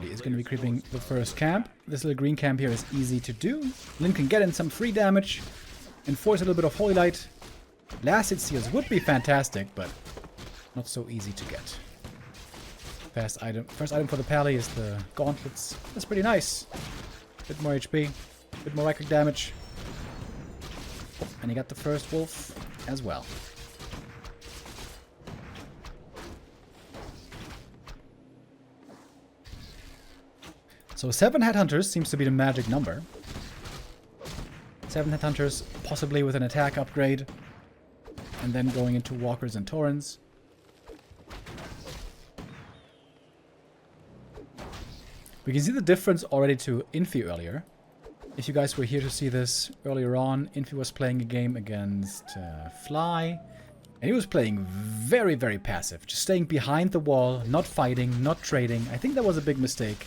40 is going to be creeping the first camp. This little green camp here is easy to do. Lyn can get in some free damage, enforce a little bit of Holy Light. Last hit seals would be fantastic, but not so easy to get. First item for the pally is the gauntlets. That's pretty nice. Bit more HP, bit more record damage. And you got the first wolf as well. So 7 headhunters seems to be the magic number. 7 headhunters, possibly with an attack upgrade. And then going into walkers and taurens. We can see the difference already to Infi earlier. If you guys were here to see this earlier on, Infi was playing a game against Fly. And he was playing very, very passive. Just staying behind the wall, not fighting, not trading. I think that was a big mistake.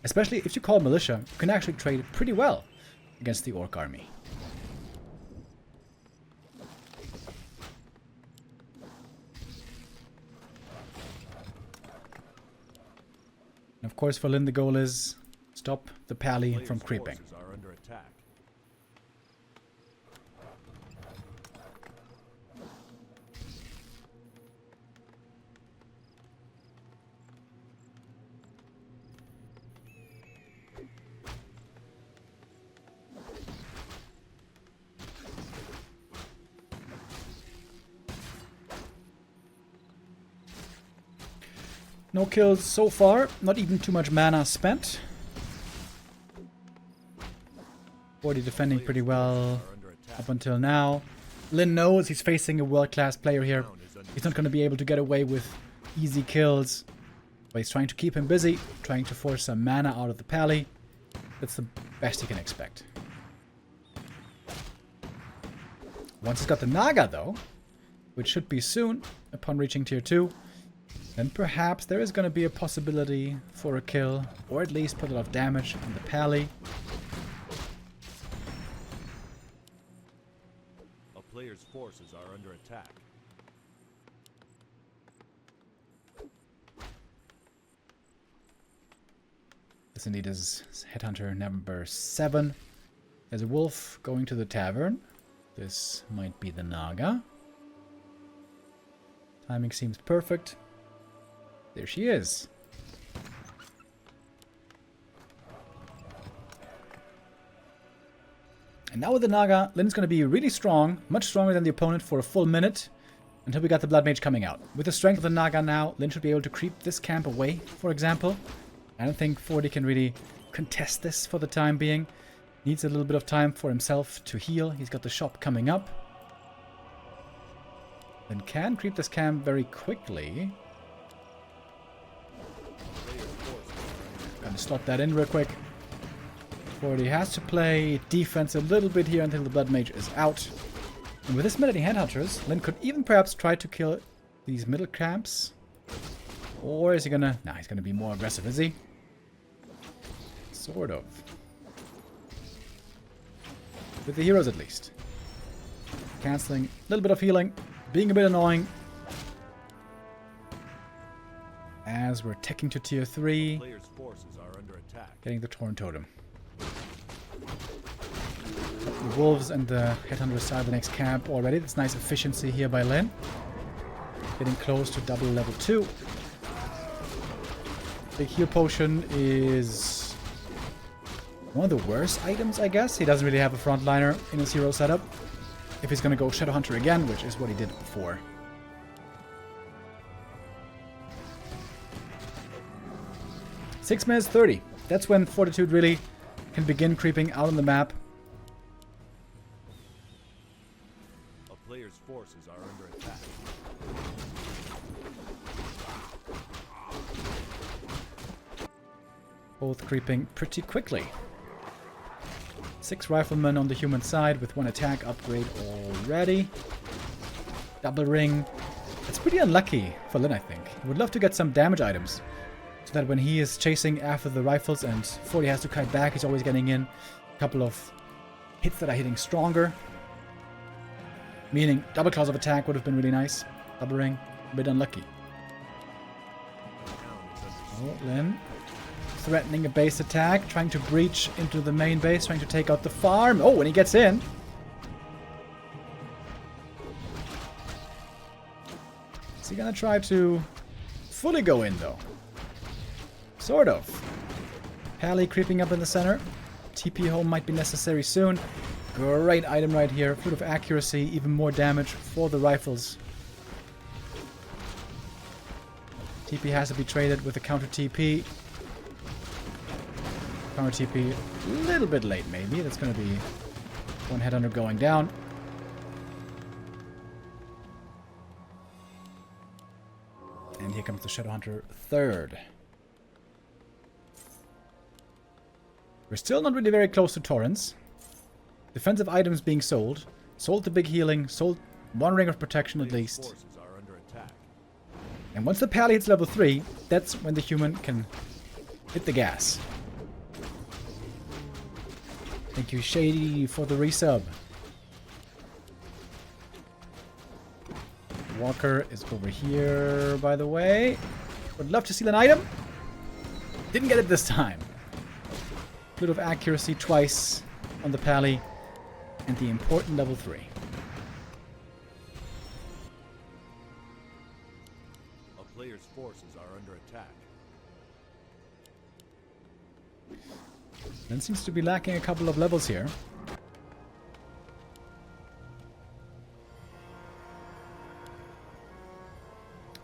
Especially if you call militia, you can actually trade pretty well against the orc army. And of course for Lyn the goal is stop the pally from creeping. No kills so far, not even too much mana spent. 40 defending pretty well up until now. Lyn knows he's facing a world-class player here. He's not going to be able to get away with easy kills. But he's trying to keep him busy, trying to force some mana out of the pally. That's the best he can expect. Once he's got the Naga though, which should be soon upon reaching tier 2, then perhaps there is going to be a possibility for a kill, or at least put a lot of damage on the pally. A player's forces are under attack. This indeed is headhunter number 7. There's a wolf going to the tavern. This might be the Naga. Timing seems perfect. There she is. And now with the Naga, Lyn's going to be really strong, much stronger than the opponent for a full minute, until we got the Blood Mage coming out. With the strength of the Naga now, Lyn should be able to creep this camp away, for example. I don't think 40 can really contest this for the time being. Needs a little bit of time for himself to heal. He's got the shop coming up. Then can creep this camp very quickly. Gonna slot that in real quick. 40 has to play defense a little bit here until the Blood Mage is out. And with this many Handhunters, Lyn could even perhaps try to kill these middle camps. Or is he gonna... Nah, he's gonna be more aggressive, is he? Sort of. With the heroes at least. Cancelling a little bit of healing. Being a bit annoying. As we're ticking to tier 3. Player's forces are under attack. Getting the Torn Totem. The Wolves and the Headhunters are the next camp already. That's nice efficiency here by Lyn. Getting close to double level 2. Big heal potion is one of the worst items, I guess. He doesn't really have a frontliner in his hero setup. If he's going to go Shadowhunter again, which is what he did before. Six minutes 30. That's when Fortitude really can begin creeping out on the map. A player's forces are under attack. Both creeping pretty quickly. 6 riflemen on the human side with 1 attack upgrade already. Double ring. It's pretty unlucky for Lyn, I think. He would love to get some damage items. So that when he is chasing after the rifles and 40 has to kite back, he's always getting in a couple of hits that are hitting stronger. Meaning double claws of attack would have been really nice. Double ring, a bit unlucky. Oh, Lyn threatening a base attack, trying to breach into the main base, trying to take out the farm. Oh, and he gets in. Is he gonna try to fully go in, though? Sort of. Pally creeping up in the center. TP home might be necessary soon. Great item right here. Fruit of accuracy, even more damage for the rifles. TP has to be traded with a counter TP. Counter TP a little bit late, maybe. That's going to be one headhunter going down. And here comes the Shadowhunter third. We're still not really very close to Torrents. Defensive items being sold. Sold the big healing. Sold one ring of protection at least. And once the pally hits level 3, that's when the human can hit the gas. Thank you, Shady, for the resub. Walker is over here, by the way. Would love to steal an item. Didn't get it this time. Bit of accuracy twice on the pally. And the important level 3. A player's forces are under attack. Then seems to be lacking a couple of levels here.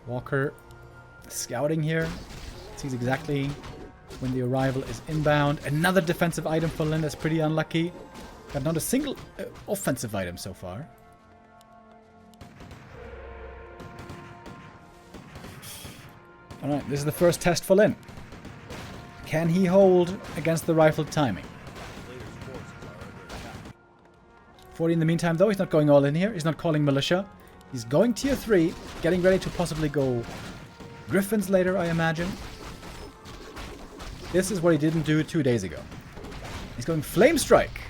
Walker scouting here. Sees exactly when the arrival is inbound. Another defensive item for Lynn. That's pretty unlucky. Got not a single offensive item so far. Alright, this is the first test for Lynn. Can he hold against the rifle timing? 40 in the meantime, though. He's not going all in here. He's not calling militia. He's going tier 3, getting ready to possibly go Griffins later, I imagine. This is what he didn't do 2 days ago. He's going Flame Strike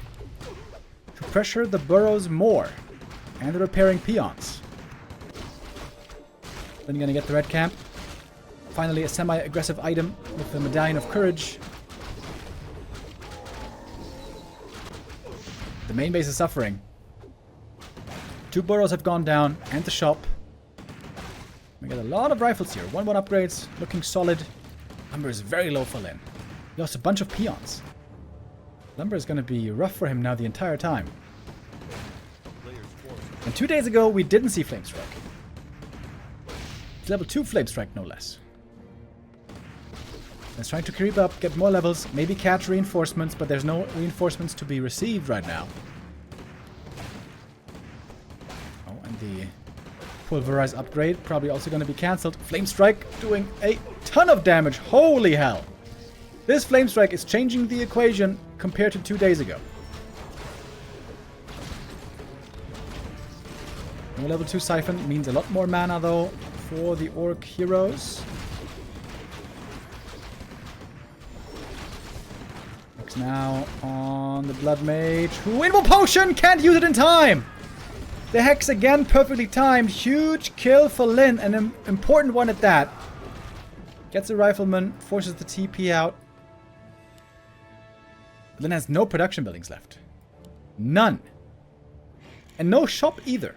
to pressure the burrows more and the repairing peons. Then you're going to get the red camp. Finally, a semi-aggressive item with the Medallion of Courage. The main base is suffering. 2 burrows have gone down, and the shop. We got a lot of rifles here. 1-1 upgrades, looking solid. Lumber is very low for Lin. He lost a bunch of peons. Lumber is going to be rough for him now the entire time. And 2 days ago, we didn't see Flame Strike. It's level 2 Flame Strike, no less. Let's try to creep up, get more levels, maybe catch reinforcements, but there's no reinforcements to be received right now. Oh, and the Pulverize upgrade probably also going to be cancelled. Flame Strike doing a ton of damage. Holy hell! This Flame Strike is changing the equation compared to 2 days ago. No level 2 Siphon means a lot more mana though for the Orc heroes. Now on the Blood Mage, who Invul Potion can't use it in time. The Hex again, perfectly timed. Huge kill for Lin, an important one at that. Gets a Rifleman, forces the TP out. Lin has no production buildings left. None. And no shop either.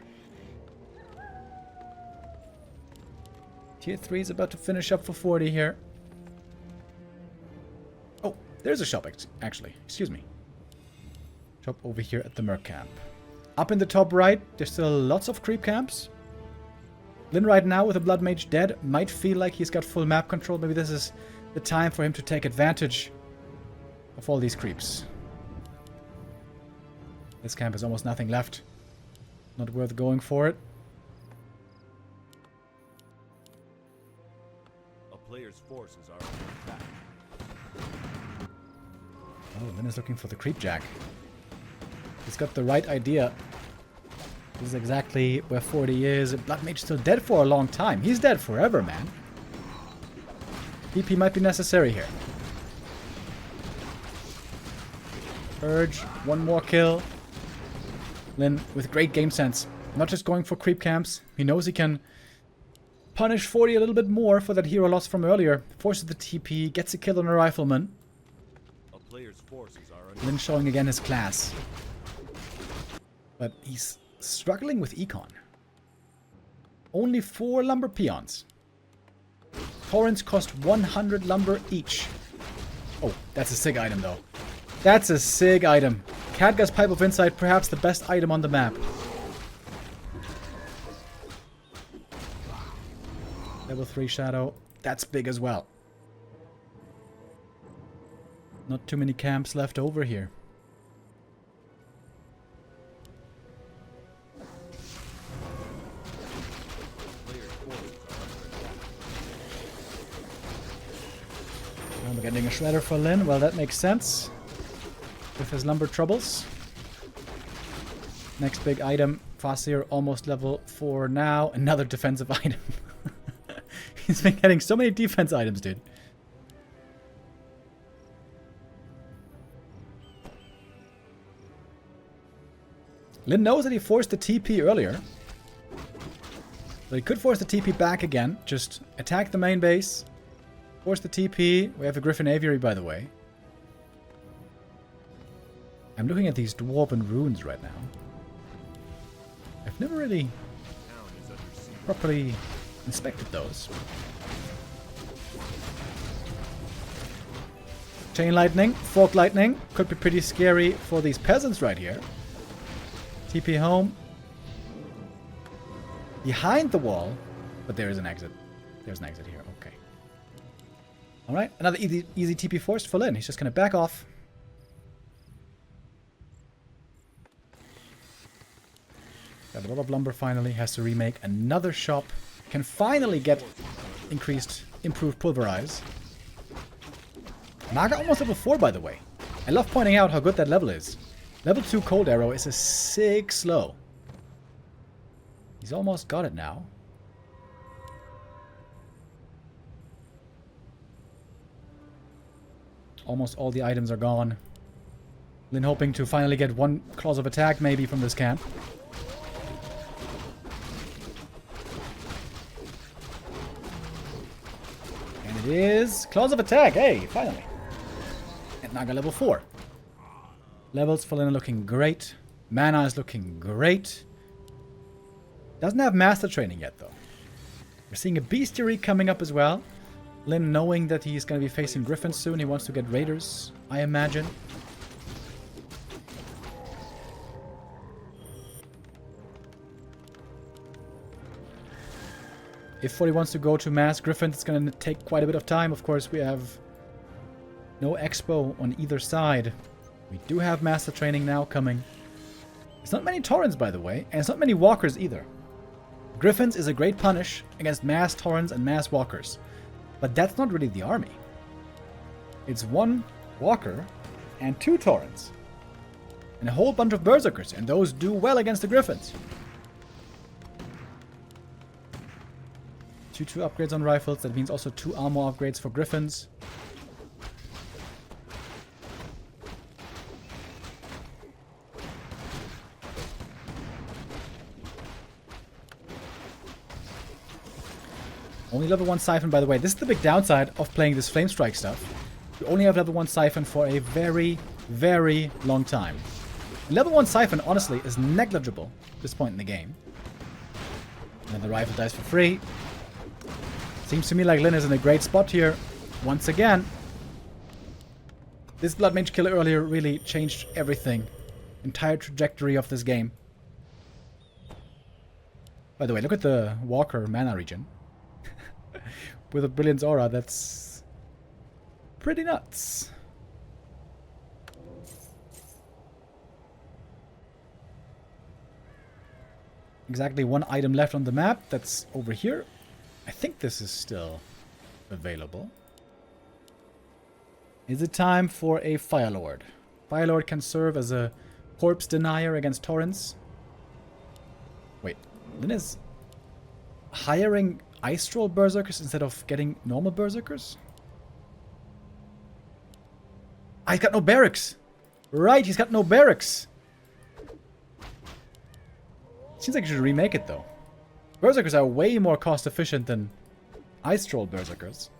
Tier 3 is about to finish up for 40 here. There's a shop, actually. Excuse me. Shop over here at the Merc camp. Up in the top right, there's still lots of creep camps. Lin right now with a Blood Mage dead might feel like he's got full map control. Maybe this is the time for him to take advantage of all these creeps. This camp has almost nothing left. Not worth going for it. A player's forces are under attack. Oh, Lin is looking for the creep jack. He's got the right idea. This is exactly where 40 is. Blood Mage still dead for a long time. He's dead forever, man. PP might be necessary here. Urge, one more kill. Lin with great game sense. Not just going for creep camps. He knows he can punish 40 a little bit more for that hero loss from earlier. Forces the TP, gets a kill on a rifleman. A player's forces are under Lin showing again his class. But he's struggling with econ. Only 4 lumber peons. Torrents cost 100 lumber each. Oh, that's a sick item though. That's a sick item. Khadgar's Pipe of Insight, perhaps the best item on the map. Level 3 Shadow. That's big as well. Not too many camps left over here. Now we're getting a shredder for Lin. Well, that makes sense. With his lumber troubles. Next big item. Fasir almost level 4 now. Another defensive item. He's been getting so many defense items, dude. Lin knows that he forced the TP earlier. So he could force the TP back again. Just attack the main base. Force the TP. We have a Griffin Aviary, by the way. I'm looking at these dwarven runes right now. I've never really properly inspected those. Chain lightning, fork lightning. Could be pretty scary for these peasants right here. TP home. Behind the wall. But there is an exit. There's an exit here. Okay. Alright. Another easy TP forced for Lin. He's just going to back off. Got a lot of lumber finally. Has to remake another shop. Can finally get improved pulverize. Naga almost level 4, by the way. I love pointing out how good that level is. Level 2 Cold Arrow is a sick slow. He's almost got it now. Almost all the items are gone. Lin hoping to finally get one clause of attack maybe from this camp. And it is clause of attack. Hey, finally. And Naga level 4. Levels for Lin are looking great. Mana is looking great. Doesn't have master training yet though. We're seeing a bestiary coming up as well. Lin knowing that he's going to be facing Griffins soon. He wants to get Raiders, I imagine. If 40 wants to go to mass Griffins, it's going to take quite a bit of time. Of course, we have no expo on either side. We do have master training now coming. It's not many Torrents, by the way, and it's not many Walkers either. Griffins is a great punish against mass Torrents and mass Walkers. But that's not really the army. It's 1 Walker and 2 Torrents. And a whole bunch of Berserkers, and those do well against the Griffins. 2 upgrades on rifles, that means also 2 armor upgrades for Griffins. Only level 1 Siphon, by the way. This is the big downside of playing this Flame Strike stuff. You only have level 1 Siphon for a very, very long time. Level 1 Siphon, honestly, is negligible at this point in the game. And the rifle dies for free. Seems to me like Lin is in a great spot here. Once again. This Blood Mage kill earlier really changed everything. Entire trajectory of this game. By the way, look at the Walker mana regen. With a Brilliance Aura, that's pretty nuts. Exactly 1 item left on the map. That's over here. I think this is still available. Is it time for a Firelord? Firelord can serve as a corpse denier against Torrents. Wait, Lin is hiring Ice Troll Berserkers instead of getting normal Berserkers? Ah, he's got no barracks! Right, he's got no barracks! Seems like you should remake it though. Berserkers are way more cost efficient than Ice Troll Berserkers.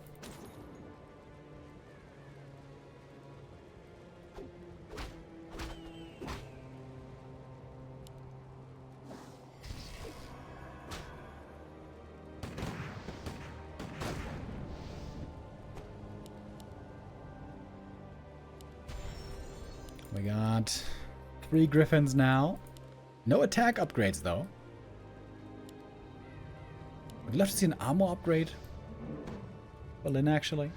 We got 3 Griffins now. No attack upgrades, though. I'd love to see an armor upgrade. Berlin, actually.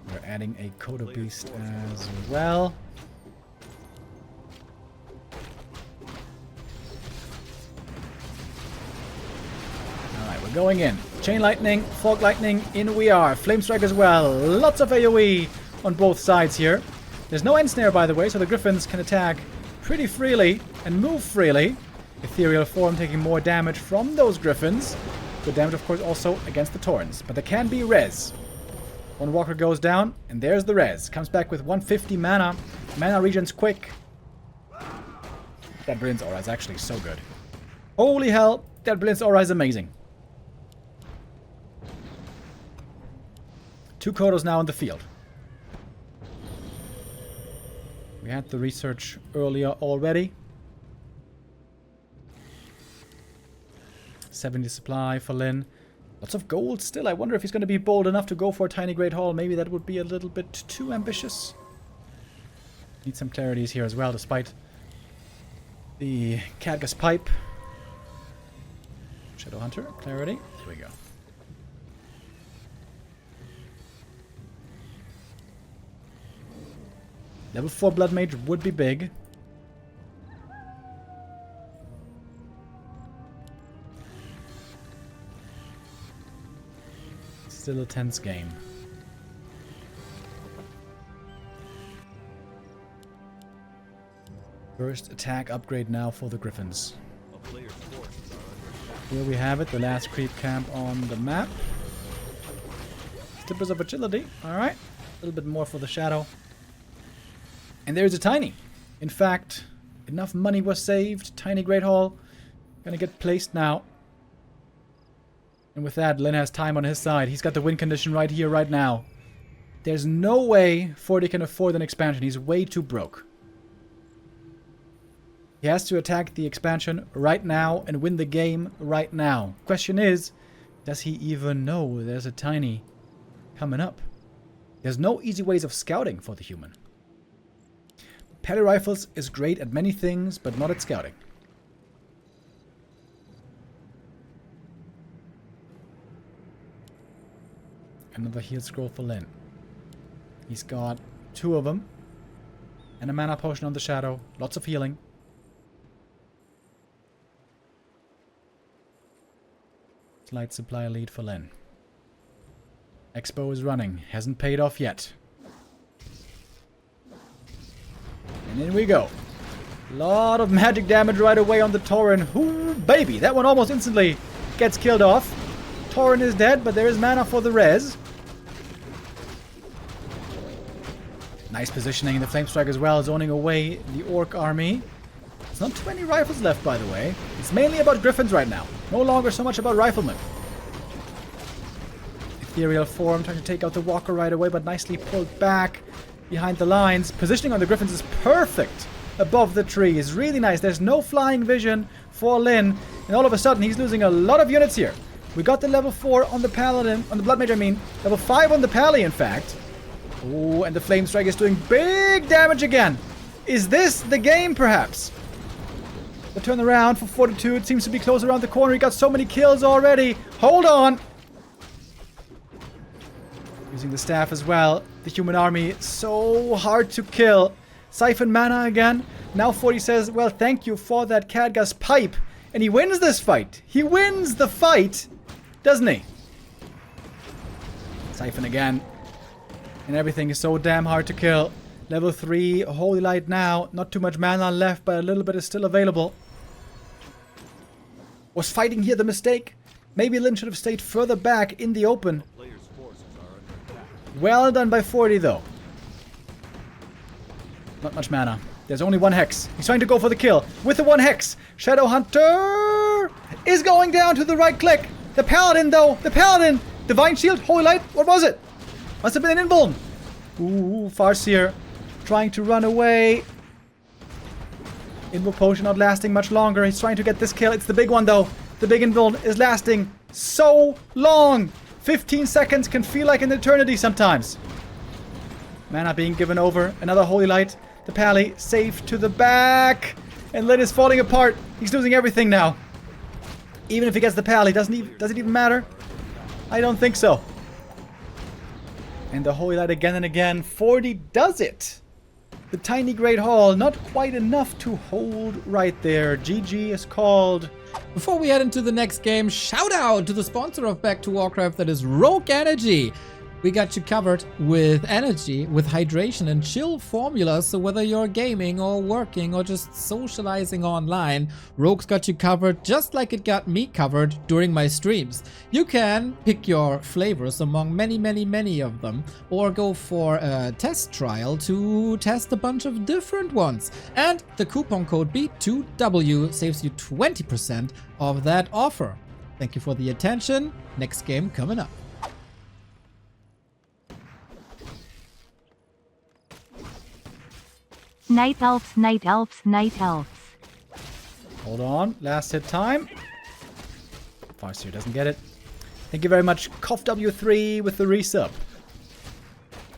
We're adding a Coda Beast as well. Alright, we're going in. Chain Lightning, Fog Lightning, in we are. Flame Strike as well. Lots of AoE on both sides here. There's no end snare, by the way, so the Griffins can attack pretty freely and move freely. Ethereal Form taking more damage from those Griffins. Good damage, of course, also against the Torrents. But there can be res. One Walker goes down, and there's the res. Comes back with 150 mana. Mana regens quick. That Brilliance Aura is actually so good. Holy hell, that Brilliance Aura is amazing. 2 Kodos now in the field. We had the research earlier already. 70 supply for Lin. Lots of gold still. I wonder if he's going to be bold enough to go for a tiny Great Hall. Maybe that would be a little bit too ambitious. Need some clarities here as well, despite the Khadga's Pipe. Shadowhunter, clarity. Here we go. Level 4 Blood Mage would be big. Still a tense game. First attack upgrade now for the Griffins. Here we have it, the last creep camp on the map. Slippers of Agility, alright. A little bit more for the Shadow. And there's a Tiny. In fact, enough money was saved. Tiny Great Hall. Gonna get placed now. And with that, Lin has time on his side. He's got the win condition right here, right now. There's no way Forty can afford an expansion. He's way too broke. He has to attack the expansion right now and win the game right now. Question is, does he even know there's a Tiny coming up? There's no easy ways of scouting for the human. Pally Rifles is great at many things, but not at scouting. Another heal scroll for Lin. He's got 2 of them. And a mana potion on the Shadow. Lots of healing. Slight supply lead for Lin. Expo is running. Hasn't paid off yet. And in we go. Lot of magic damage right away on the Tauren. Ooh, baby! That one almost instantly gets killed off. Tauren is dead, but there is mana for the res. Nice positioning in the Flame Strike as well, zoning away the Orc army. There's not too many rifles left, by the way. It's mainly about Griffins right now. No longer so much about Riflemen. Ethereal Form trying to take out the Walker right away, but nicely pulled back behind the lines. Positioning on the Griffins is perfect above the tree. Is really nice. There's no flying vision for Lin. And all of a sudden, he's losing a lot of units here. We got the level 4 on the Paladin, on the Blood Mage, I mean. Level 5 on the Pally, in fact. Oh, and the Flame Strike is doing big damage again. Is this the game, perhaps? The turnaround for Fortitude seems to be close around the corner. He got so many kills already. Hold on. Using the staff as well. The human army, so hard to kill. Siphon mana again. Now 40 says, well, thank you for that Khadga's Pipe. And he wins this fight. He wins the fight, doesn't he? Siphon again. And everything is so damn hard to kill. Level 3, Holy Light now. Not too much mana left, but a little bit is still available. Was fighting here the mistake? Maybe Lin should have stayed further back in the open. Well done by 40, though. Not much mana. There's only one Hex. He's trying to go for the kill with the one Hex. Shadow Hunter is going down to the right click. The Paladin, though. The Paladin. Divine Shield. Holy Light. What was it? Must have been an invuln. Ooh, Farseer trying to run away. Invo Potion not lasting much longer. He's trying to get this kill. It's the big one, though. The big invuln is lasting so long. 15 seconds can feel like an eternity sometimes. Mana being given over. Another Holy Light. The Pally safe to the back. And Lyn is falling apart. He's losing everything now. Even if he gets the Pally, does it even matter? I don't think so. And the Holy Light again and again. 40 does it. The tiny Great Hall, not quite enough to hold right there. GG is called. Before we head into the next game, shout out to the sponsor of Back to Warcraft, that is Rogue Energy. We got you covered with energy, with hydration and chill formulas, so whether you're gaming or working or just socializing online, Rogue's got you covered just like it got me covered during my streams. You can pick your flavors among many of them, or go for a test trial to test a bunch of different ones. And the coupon code B2W saves you 20% of that offer. Thank you for the attention. Next game coming up. Night elves, night elves, night elves. Hold on. Last hit time. Farseer doesn't get it. Thank you very much, KOFW3 with the resub.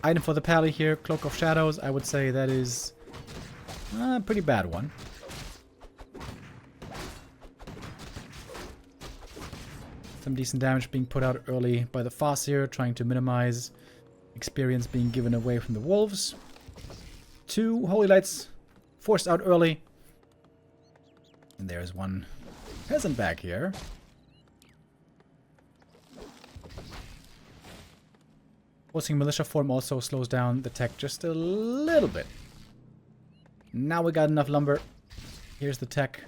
Item for the Pally here, Cloak of Shadows. I would say that is a pretty bad one. Some decent damage being put out early by the Farseer, trying to minimize experience being given away from the wolves. 2 Holy Lights forced out early. And there's one peasant back here. Forcing Militia Form also slows down the tech just a little bit. Now we got enough lumber. Here's the tech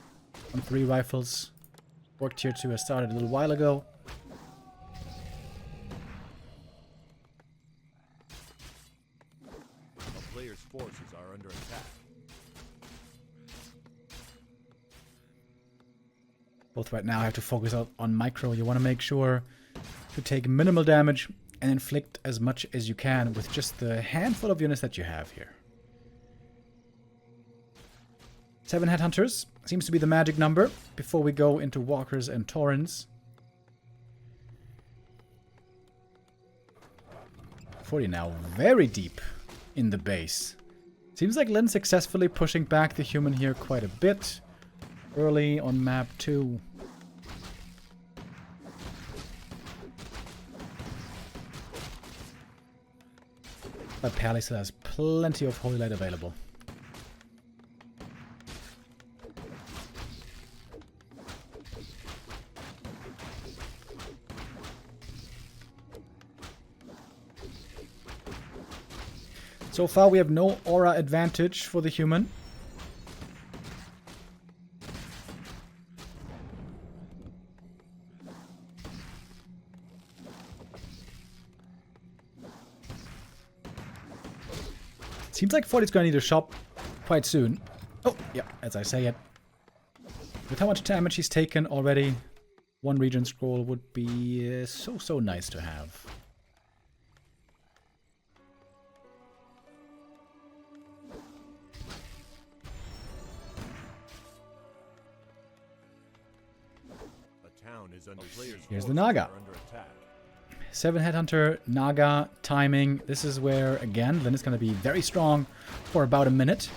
on 3 rifles. Work tier 2 has started a little while ago. A player's forces are under attack. Both right now have to focus on micro. You want to make sure to take minimal damage and inflict as much as you can with just the handful of units that you have here. 7 Headhunters seems to be the magic number before we go into Walkers and Taurens. 40 now, very deep in the base. Seems like Lyn successfully pushing back the human here quite a bit. Early on map 2. But Pally still has plenty of Holy Light available. So far we have no aura advantage for the human. Seems like 40's gonna need to shop quite soon. Oh, yeah, as I say it. With how much damage he's taken already, 1 Regen Scroll would be so nice to have. A town is under player's Here's the forces Naga. are under attack. 7 Headhunter, Naga, timing. This is where, again, Lyn is going to be very strong for about a minute.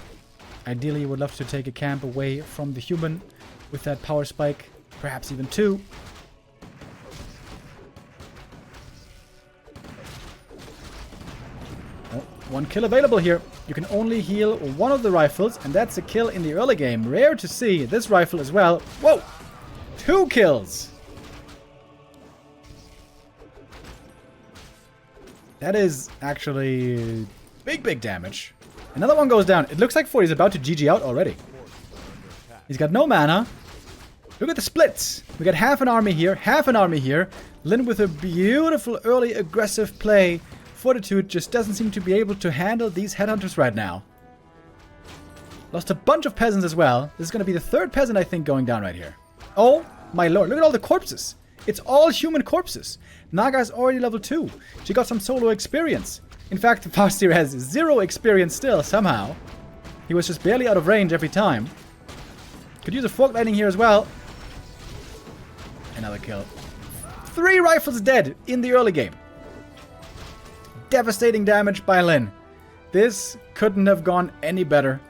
Ideally, you would love to take a camp away from the human with that power spike. Perhaps even 2. Oh, 1 kill available here. You can only heal 1 of the rifles, and that's a kill in the early game. Rare to see. This rifle as well. Whoa! 2 kills! That is actually big damage. Another one goes down. It looks like 40 is about to GG out already. He's got no mana. Look at the splits. We got half an army here, half an army here. Lyn with a beautiful early aggressive play. Fortitude just doesn't seem to be able to handle these Headhunters right now. Lost a bunch of peasants as well. This is going to be the third peasant, I think, going down right here. Oh, my lord. Look at all the corpses. It's all human corpses. Naga's already level 2. She got some solo experience. In fact, the Farseer has 0 experience still, somehow. He was just barely out of range every time. Could use a fork lightning here as well. Another kill. 3 rifles dead in the early game. Devastating damage by Lin. This couldn't have gone any better.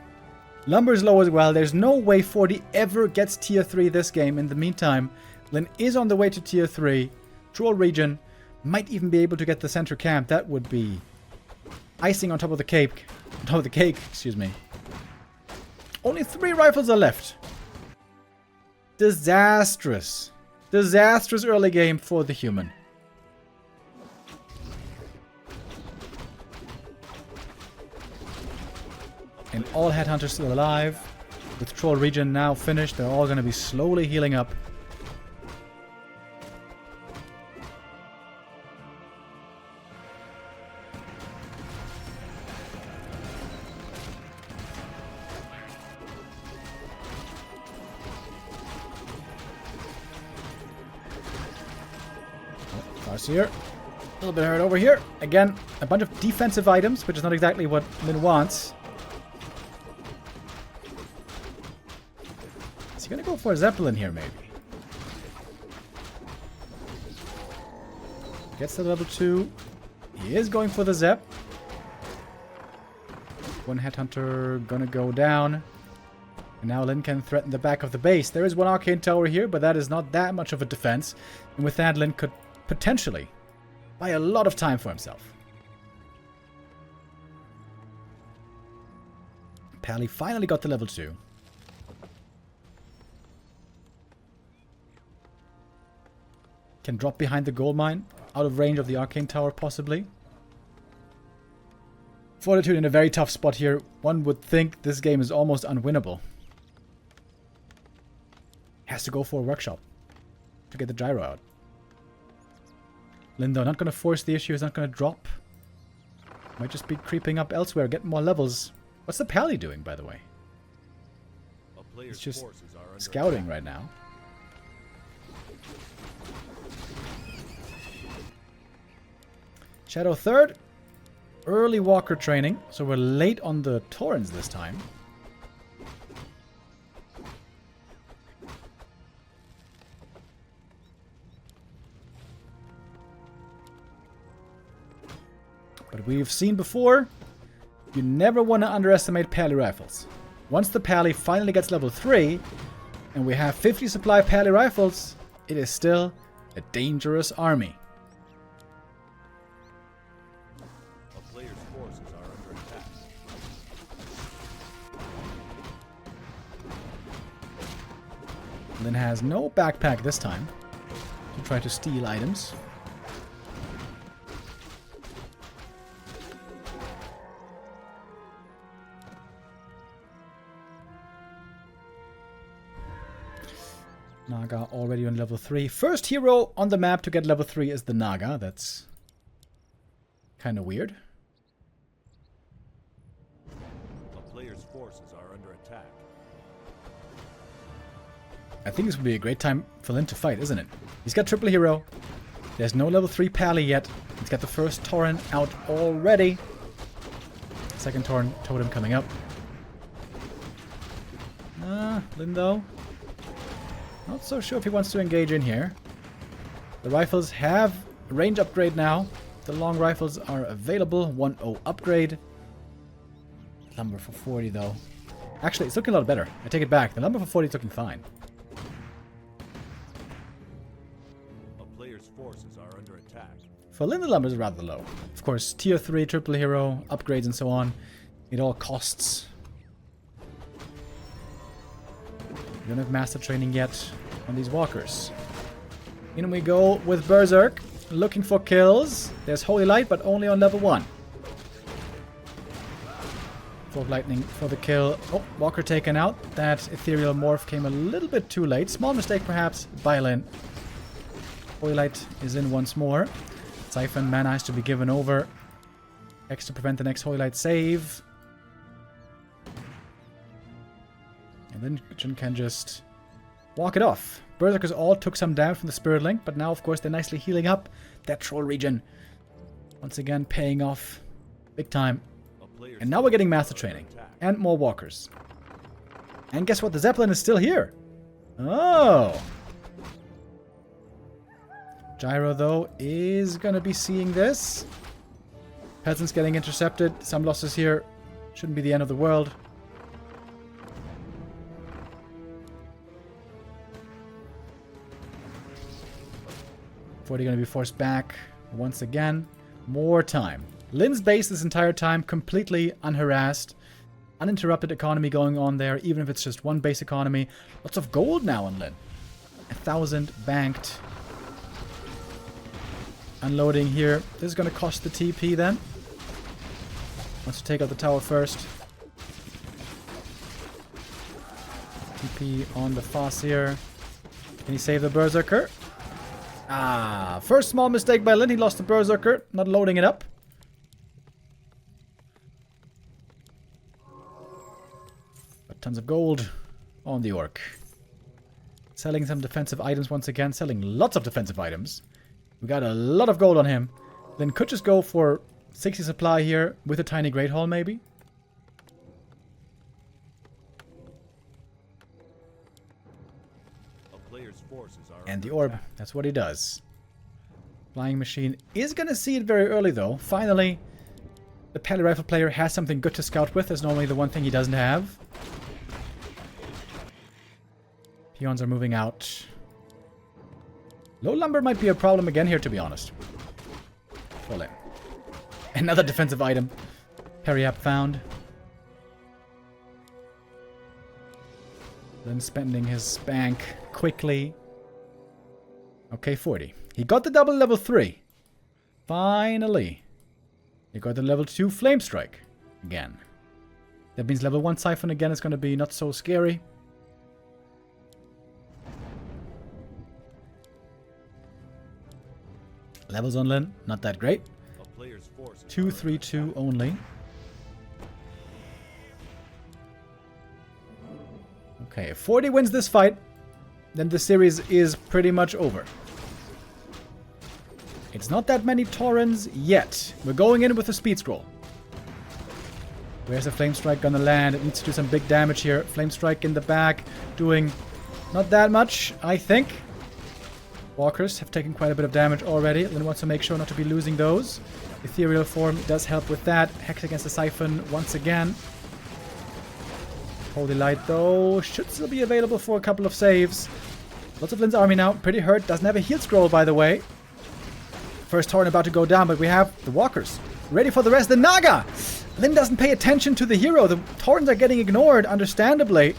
Lumber's low as well. There's no way 40 ever gets tier 3 this game. In the meantime, Lin is on the way to tier 3. Troll region. Might even be able to get the center camp. That would be icing on top of the cake. On top of the cake, excuse me. Only 3 rifles are left. Disastrous. Disastrous early game for the human. And all headhunters still alive. With Troll region now finished, they're all going to be slowly healing up. Here. A little bit hurt over here. Again, a bunch of defensive items, which is not exactly what Lin wants. Is he going to go for a Zeppelin here, maybe? Gets to level 2. He is going for the Zep. One headhunter gonna go down. And now Lin can threaten the back of the base. There is one arcane tower here, but that is not that much of a defense. And with that, Lin could potentially buy a lot of time for himself. Pally finally got to level 2. Can drop behind the gold mine, out of range of the arcane tower possibly. Fortitude in a very tough spot here. One would think this game is almost unwinnable. Has to go for a workshop to get the gyro out. Lindo not going to force the issue, is not going to drop. Might just be creeping up elsewhere, get more levels. What's the Pally doing, by the way? It's just scouting right now. Shadow 3rd. Early walker training, so we're late on the Torrens this time. But we've seen before, you never want to underestimate Pally rifles. Once the Pally finally gets level 3, and we have 50 supply Pally rifles, it is still a dangerous army. A player's forces are under attack. Lin has no backpack this time to try to steal items. Naga already on level 3. First hero on the map to get level 3 is the Naga. That's kind of weird. A player's forces are under attack. I think this would be a great time for Lin to fight, isn't it? He's got triple hero. There's no level 3 Pally yet. He's got the first Torrent out already. Second Torrent totem coming up. Lin though. Not so sure if he wants to engage in here. The rifles have a range upgrade now. The long rifles are available. 1-0 upgrade. Lumber for 40 though. Actually, it's looking a lot better. I take it back. The lumber for 40 is looking fine. A player's forces are under attack. For Lin, the lumber is rather low. Of course, tier 3, triple hero, upgrades and so on. It all costs. We don't have master training yet on these walkers. In we go with Berserk, looking for kills. There's Holy Light, but only on level 1. Fork Lightning for the kill. Oh, walker taken out. That ethereal morph came a little bit too late. Small mistake perhaps by Lin. Holy Light is in once more. Siphon mana has to be given over. X to prevent the next Holy Light save. And then Jin can just walk it off. Berserkers all took some damage from the Spirit Link, but now, of course, they're nicely healing up that troll region. Once again, paying off big time. And now we're getting Master Training. And more walkers. And guess what? The Zeppelin is still here. Oh. Gyro, though, is going to be seeing this. Peasants getting intercepted. Some losses here. Shouldn't be the end of the world. Forty going to be forced back once again. More time. Lin's base this entire time completely unharassed. Uninterrupted economy going on there, even if it's just one base economy. Lots of gold now on Lin. 1,000 banked. Unloading here. This is going to cost the TP then. Wants to take out the tower first. TP on the Foss here. Can he save the Berserker? Ah, first small mistake by Lin. He lost the Berserker. Not loading it up. But tons of gold on the Orc. Selling some defensive items once again. Selling lots of defensive items. We got a lot of gold on him. Lin could just go for 60 supply here with a tiny Great Hall maybe. And the orb, that's what he does. Flying Machine is going to see it very early though. Finally, the Pally Rifle player has something good to scout with. That's normally the one thing he doesn't have. Peons are moving out. Low lumber might be a problem again here, to be honest. Pull in. Another defensive item. Periap found. Then spending his bank quickly. Okay, 40. He got the double level 3. Finally. He got the level 2 Flame Strike. Again. That means level 1 Siphon again is going to be not so scary. Levels on Lin, not that great. 232 only. Okay, if 40 wins this fight, then the series is pretty much over. It's not that many Taurens yet. We're going in with a Speed Scroll. Where's the Flame Strike gonna land? It needs to do some big damage here. Flame Strike in the back, doing not that much, I think. Walkers have taken quite a bit of damage already. Lin wants to make sure not to be losing those. Ethereal Form does help with that. Hex against the Siphon once again. Holy Light, though, should still be available for a couple of saves. Lots of Lin's army now. Pretty hurt. Doesn't have a heal scroll, by the way. First Tauren about to go down, but we have the Walkers ready for the rest. The Naga! Lin doesn't pay attention to the hero. The Taurens are getting ignored, understandably.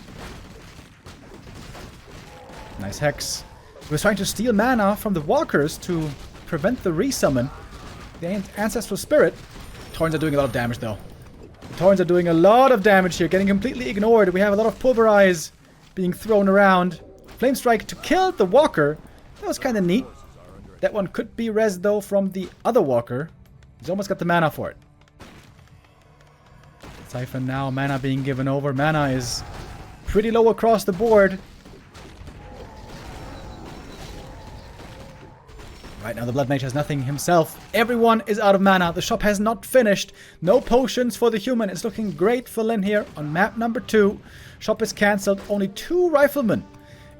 Nice Hex. He was trying to steal mana from the Walkers to prevent the resummon. The Ancestral Spirit. Taurens are doing a lot of damage, though. The Taurens are doing a lot of damage here, getting completely ignored. We have a lot of Pulverize being thrown around. Flame Strike to kill the Walker. That was kind of neat. That one could be res, though, from the other Walker. He's almost got the mana for it. Siphon now, mana being given over. Mana is pretty low across the board. Right now, the Blood Mage has nothing himself. Everyone is out of mana. The shop has not finished. No potions for the human. It's looking great for Lin here on map number 2. Shop is cancelled. Only 2 riflemen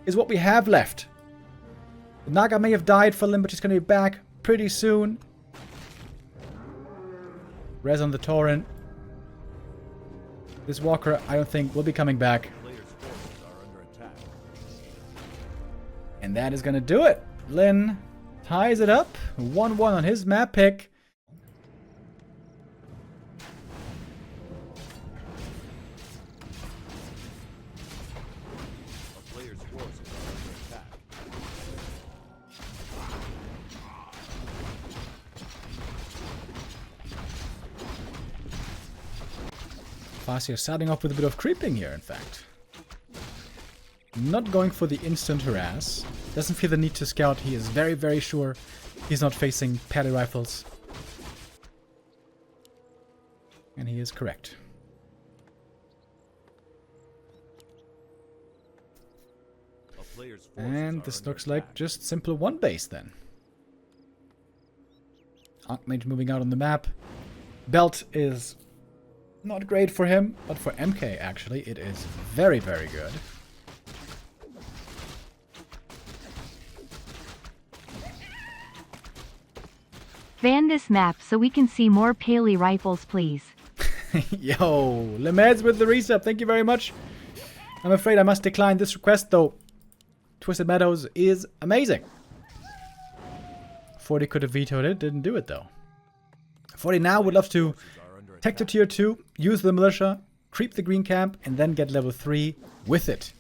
is what we have left. The Naga may have died for Lin, but she's going to be back pretty soon. Res on the Tauren. This Walker, I don't think, will be coming back. And that is going to do it. Lin ties it up. 1-1 on his map pick. Fasio starting off with a bit of creeping here, in fact. Not going for the instant harass. Doesn't feel the need to scout. He is very, very sure he's not facing Pally Rifles. And he is correct. player's forces And are this under looks like attack. just simple one base then. Archmage moving out on the map. Belt is not great for him, but for MK actually it is very, very good. Ban this map so we can see more Paley rifles, please. Yo, Lemeds with the resub, thank you very much. I'm afraid I must decline this request though. Twisted Meadows is amazing. 40 could have vetoed it, didn't do it though. 40 now would love to tech to tier 2, use the militia, creep the green camp, and then get level 3 with it.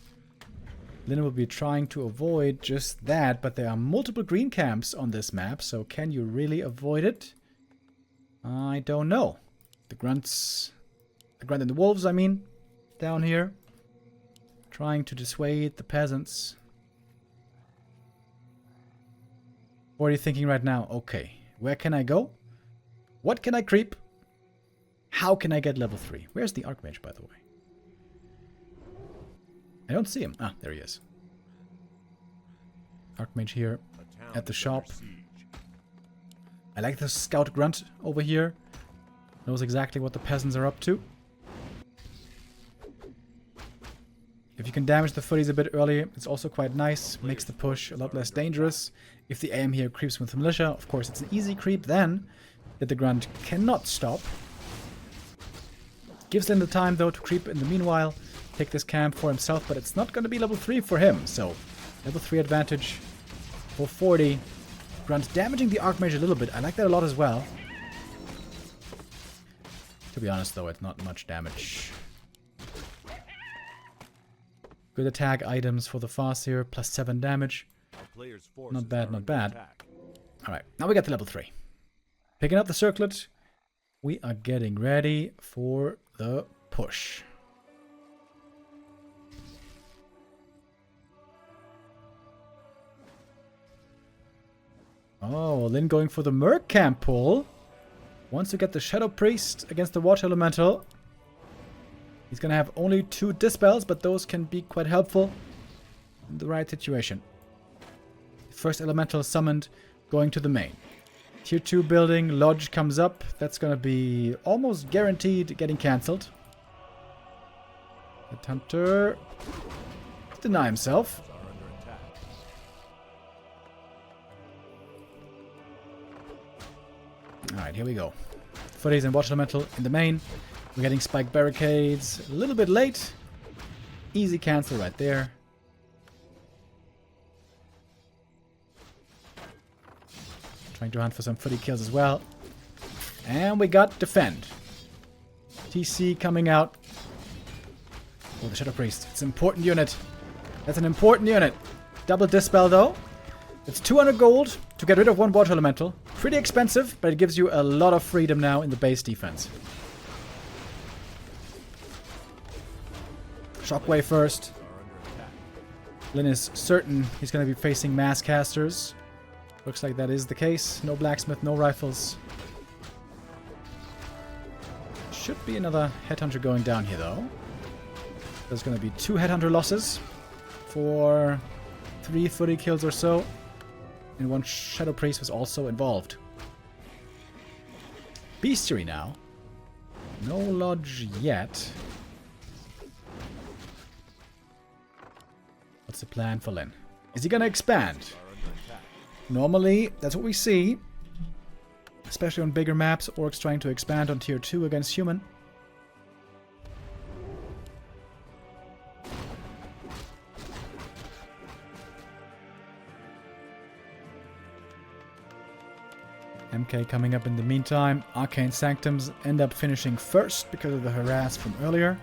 Lin will be trying to avoid just that, but there are multiple green camps on this map, so can you really avoid it? I don't know. The grunt and the wolves, I mean, down here. Trying to dissuade the peasants. What are you thinking right now? Okay, where can I go? What can I creep? How can I get level 3? Where's the Archmage, by the way? I don't see him. Ah, there he is. Archmage here A town at the is shop. under siege. I like the scout grunt over here. Knows exactly what the peasants are up to. If you can damage the footies a bit early, it's also quite nice. Makes the push a lot less dangerous. If the AM here creeps with the militia, of course it's an easy creep then that the grunt cannot stop. Gives them the time though to creep in the meanwhile. Take this camp for himself, but it's not going to be level 3 for him. So, level 3 advantage for 40. Grunt damaging the Archmage a little bit. I like that a lot as well. To be honest though, it's not much damage. Good attack items for the fast here, plus 7 damage. A player's Not forces bad, are not under bad. attack. Alright, now we got to level 3. Picking up the circlet. We are getting ready for the push. Oh, Lin going for the Merc camp pull. Wants to get the Shadow Priest against the Water Elemental. He's gonna have only 2 dispels, but those can be quite helpful in the right situation. First Elemental summoned, going to the main. Tier 2 building, Lodge comes up. That's gonna be almost guaranteed getting cancelled. The Hunter deny himself. Are under attack. Alright, here we go. Footies and Watch Elemental in the main. We're getting spike barricades a little bit late. Easy cancel right there. Trying to hunt for some footy kills as well. And we got defend. TC coming out. Oh, the Shadow Priest. It's an important unit. That's an important unit. Double dispel though. It's 200 gold to get rid of 1 Water Elemental. Pretty expensive, but it gives you a lot of freedom now in the base defense. Shockwave first. Lin is certain he's going to be facing mass casters. Looks like that is the case. No blacksmith, no rifles. Should be another headhunter going down here though. There's going to be 2 headhunter losses for 3 footy kills or so. And 1 Shadow Priest was also involved. Bestiary now. No lodge yet. What's the plan for Lin? Is he gonna expand? Normally, that's what we see. Especially on bigger maps, orcs trying to expand on tier 2 against human. MK coming up in the meantime. Arcane Sanctums end up finishing first because of the harass from earlier.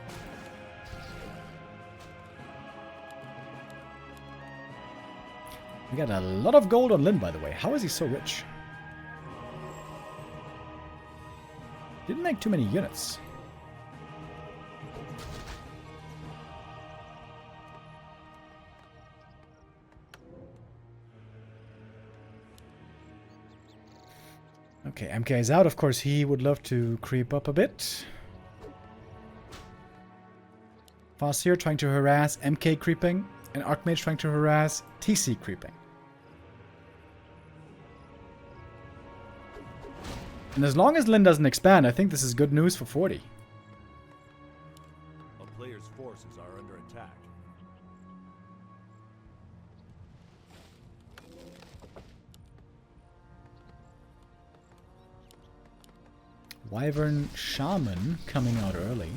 We got a lot of gold on Lin, by the way. How is he so rich? Didn't make too many units. Okay, MK is out. Of course, he would love to creep up a bit. Fast here, trying to harass MK creeping. and Archmage trying to harass, TC creeping. And as long as Lin doesn't expand, I think this is good news for 40. A player's forces are under attack. Wyvern Shaman coming out early.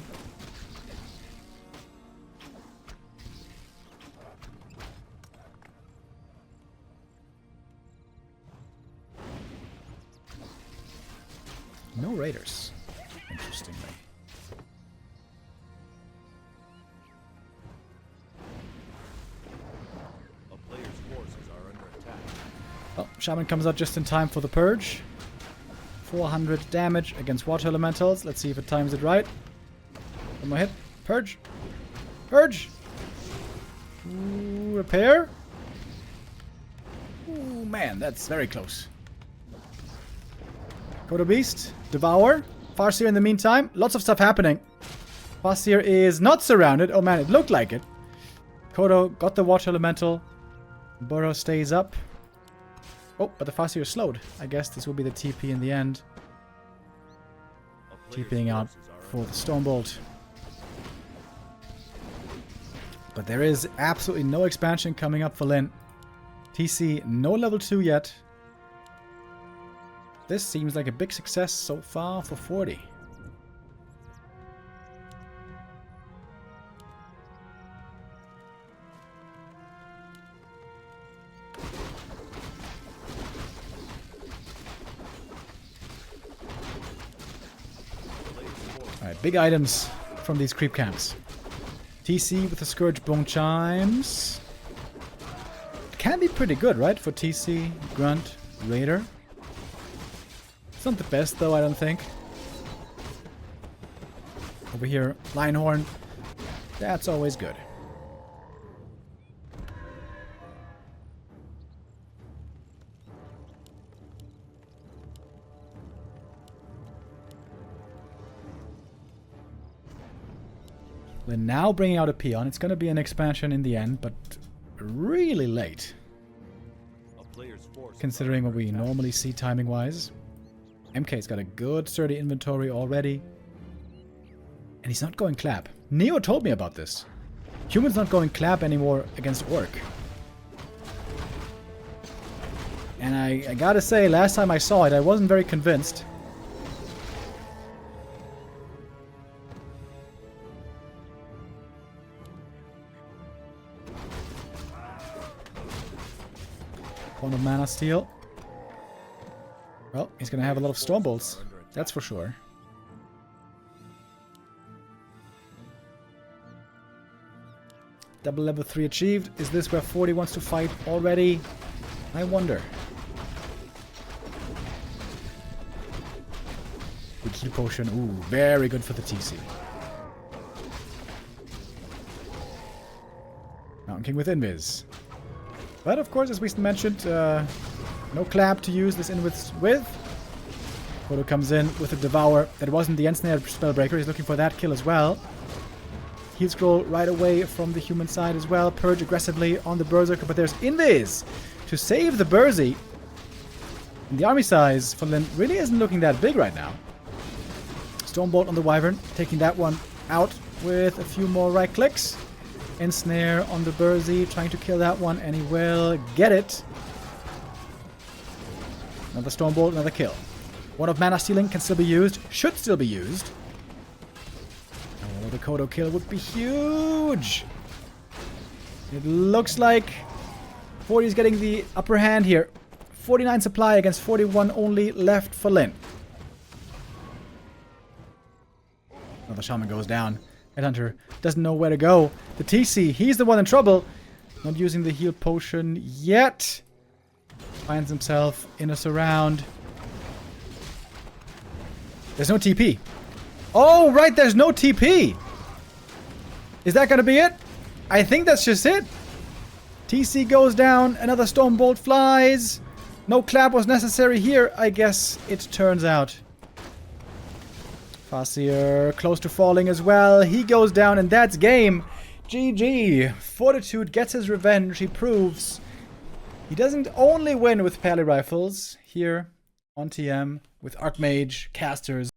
No raiders, interestingly. A player's forces are under attack. Well, Shaman comes out just in time for the purge. 400 damage against water elementals. Let's see if it times it right. One more hit. Purge. Purge. Ooh, repair. Ooh, man, that's very close. Kodo Beast. Devour. Farseer in the meantime. Lots of stuff happening. Farseer is not surrounded. Oh man, it looked like it. Kodo got the water elemental. Burrow stays up. Oh, but the Farseer is slowed. I guess this will be the TP in the end. TPing out for the Stormbolt. But there is absolutely no expansion coming up for Lin. TC, no level 2 yet. This seems like a big success so far for 40. Alright, big items from these creep camps. TC with the Scourge Bone Chimes. It can be pretty good, right? For TC, Grunt, Raider. It's not the best though, I don't think. Over here, Lionhorn. That's always good. We're now bringing out a peon. It's going to be an expansion in the end, but really late. Considering what we normally see timing-wise. MK's got a good sturdy inventory already. And he's not going clap. Neo told me about this. Human's not going clap anymore against Orc. And I gotta say, last time I saw it, I wasn't very convinced. One of Mana Steel. Well, he's gonna have a lot of Stormbolts. That's for sure. Double level 3 achieved. Is this where 40 wants to fight already? I wonder. Good heal potion. Ooh, very good for the TC. Mountain King with Invis. But of course, as we mentioned, no clap to use this Invis with. Kodo comes in with a Devour. That wasn't the Ensnare Spellbreaker. He's looking for that kill as well. Heal Scroll right away from the human side as well. Purge aggressively on the Berserker, but there's Invis to save the Berzy. And the army size for Lin really isn't looking that big right now. Stormbolt on the Wyvern, taking that one out with a few more right clicks. Ensnare on the Berzy, trying to kill that one, and he will get it. Another Stormbolt, another kill. One of Mana Stealing can still be used, should still be used. Oh, the Kodo kill would be huge. It looks like 40 is getting the upper hand here. 49 supply against 41 only left for Lin. Another Shaman goes down. Headhunter doesn't know where to go. The TC, he's the one in trouble. Not using the heal potion yet. Finds himself in a surround. There's no TP. Oh, right, there's no TP. Is that going to be it? I think that's just it. TC goes down. Another Stormbolt flies. No clap was necessary here, I guess it turns out. Farseer close to falling as well. He goes down, and that's game. GG. Fortitude gets his revenge. He proves he doesn't only win with Pally Rifles here on TM with Archmage, Casters,